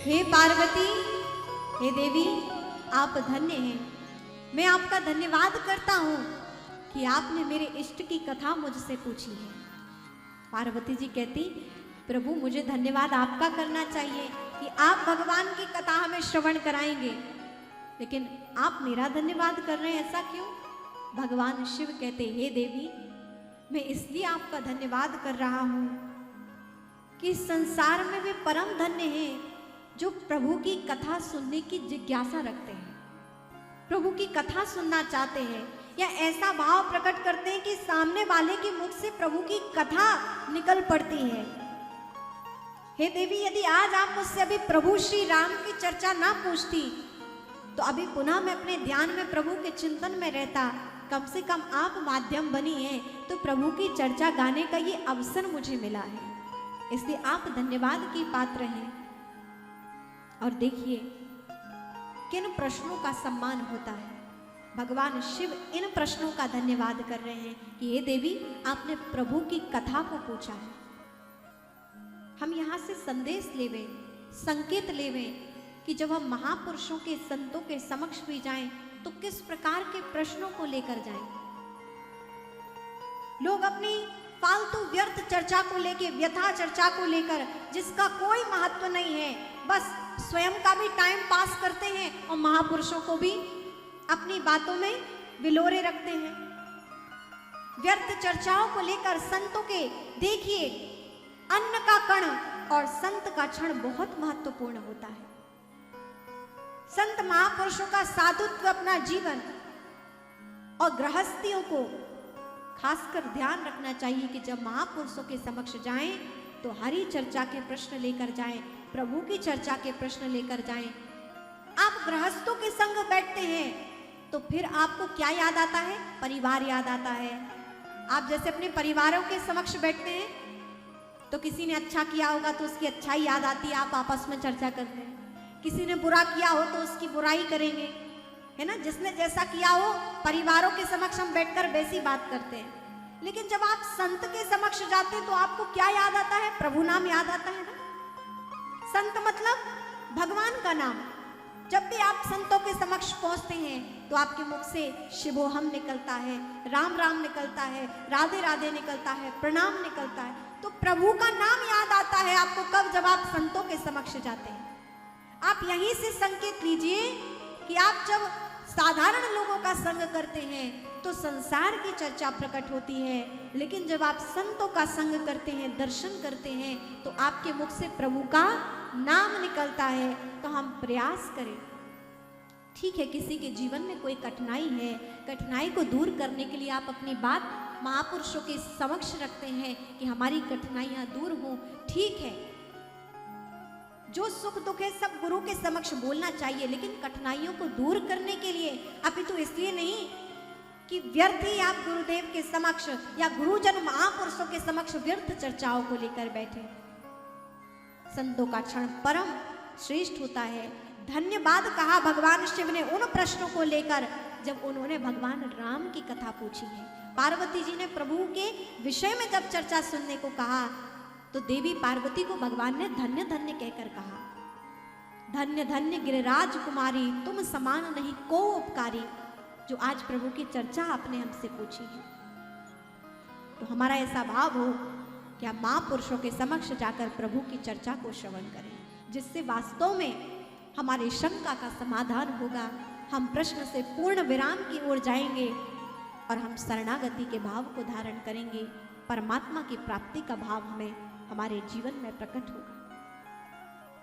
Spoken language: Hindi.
हे पार्वती, हे देवी, आप धन्य हैं। मैं आपका धन्यवाद करता हूँ कि आपने मेरे इष्ट की कथा मुझसे पूछी है। पार्वती जी कहती, प्रभु मुझे धन्यवाद आपका करना चाहिए कि आप भगवान की कथा हमें श्रवण कराएंगे, लेकिन आप मेरा धन्यवाद कर रहे हैं, ऐसा क्यों? भगवान शिव कहते, हे देवी, मैं इसलिए आपका धन्यवाद कर रहा हूँ कि संसार में वे परम धन्य हैं जो प्रभु की कथा सुनने की जिज्ञासा रखते हैं, प्रभु की कथा सुनना चाहते हैं, या ऐसा भाव प्रकट करते हैं कि सामने वाले के मुख से प्रभु की कथा निकल पड़ती है। हे देवी, यदि आज आप मुझसे अभी प्रभु श्री राम की चर्चा ना पूछती तो अभी पुनः मैं अपने ध्यान में प्रभु के चिंतन में रहता। कम से कम आप माध्यम बनी हैं तो प्रभु की चर्चा गाने का ये अवसर मुझे मिला है, इसलिए आप धन्यवाद की पात्र हैं। और देखिए किन प्रश्नों का सम्मान होता है। भगवान शिव इन प्रश्नों का धन्यवाद कर रहे हैं कि ये देवी, आपने प्रभु की कथा को पूछा है। हम यहाँ से संदेश लेवे, संकेत लेवे कि जब हम महापुरुषों के, संतों के समक्ष भी जाएं तो किस प्रकार के प्रश्नों को लेकर जाएं। लोग अपनी फालतू व्यर्थ चर्चा को लेकर, व्यथा चर्चा को लेकर, जिसका कोई महत्व नहीं है, बस स्वयं का भी टाइम पास करते हैं और महापुरुषों को भी अपनी बातों में बिलोरे रखते हैं। व्यर्थ चर्चाओं को लेकर संतों के, देखिए, अन्न का कण और संत का क्षण बहुत महत्वपूर्ण होता है। संत महापुरुषों का साधुत्व, अपना जीवन और गृहस्थियों को खासकर ध्यान रखना चाहिए कि जब महापुरुषों के समक्ष जाएं तो हरि चर्चा के प्रश्न लेकर जाएं, प्रभु की चर्चा के प्रश्न लेकर जाएं। आप गृहस्थों के संग बैठते हैं तो फिर आपको क्या याद आता है? परिवार याद आता है। आप जैसे अपने परिवारों के समक्ष बैठते हैं तो किसी ने अच्छा किया होगा तो उसकी अच्छाई याद आती है, आप आपस में चर्चा करते हैं। किसी ने बुरा किया हो तो उसकी बुराई करेंगे, है ना। जिसने जैसा किया हो, परिवारों के समक्ष हम बैठकर वैसी बात करते हैं। लेकिन जब आप संत के समक्ष जाते हैं तो आपको क्या याद आता है? प्रभु नाम याद आता है ना। संत मतलब भगवान का नाम। जब भी आप संतों के समक्ष पहुंचते हैं तो आपके मुख से शिवोहम निकलता है, राम राम निकलता है, राधे राधे निकलता है, प्रणाम निकलता है। तो प्रभु का नाम याद आता है आपको कब? जब आप संतों के समक्ष जाते हैं। आप यहीं से संकेत लीजिए कि आप जब साधारण लोगों का संग करते हैं तो संसार की चर्चा प्रकट होती है, लेकिन जब आप संतों का संग करते हैं, दर्शन करते हैं, तो आपके मुख से प्रभु का नाम निकलता है। तो हम प्रयास करें। ठीक है, किसी के जीवन में कोई कठिनाई है, कठिनाई को दूर करने के लिए आप अपनी बात महापुरुषों के समक्ष रखते हैं कि हमारी कठिनाइयां दूर हों। ठीक है, जो सुख दुख है सब गुरु के समक्ष बोलना चाहिए, लेकिन कठिनाइयों को दूर करने के लिए, अभी तो इसलिए नहीं कि व्यर्थ ही आप गुरुदेव के समक्ष या गुरुजन महापुरुषों के समक्ष व्यर्थ चर्चाओं को लेकर बैठे। संतों का क्षण परम श्रेष्ठ होता है। धन्यवाद कहा भगवान शिव ने उन प्रश्नों को लेकर जब उन्होंने भगवान राम की कथा पूछी है। पार्वती जी ने प्रभु के विषय में जब चर्चा सुनने को कहा तो देवी पार्वती को भगवान ने धन्य धन्य कहकर कहा, धन्य धन्य गिरिराज कुमारी, तुम समान नहीं को उपकारी, जो आज प्रभु की चर्चा आपने हमसे पूछी है। तो हमारा ऐसा भाव हो कि हम महापुरुषों के समक्ष जाकर प्रभु की चर्चा को श्रवण करें, जिससे वास्तव में हमारी शंका का समाधान होगा। हम प्रश्न से पूर्ण विराम की ओर जाएंगे और हम शरणागति के भाव को धारण करेंगे। परमात्मा की प्राप्ति का भाव हमें हमारे जीवन में प्रकट होगा।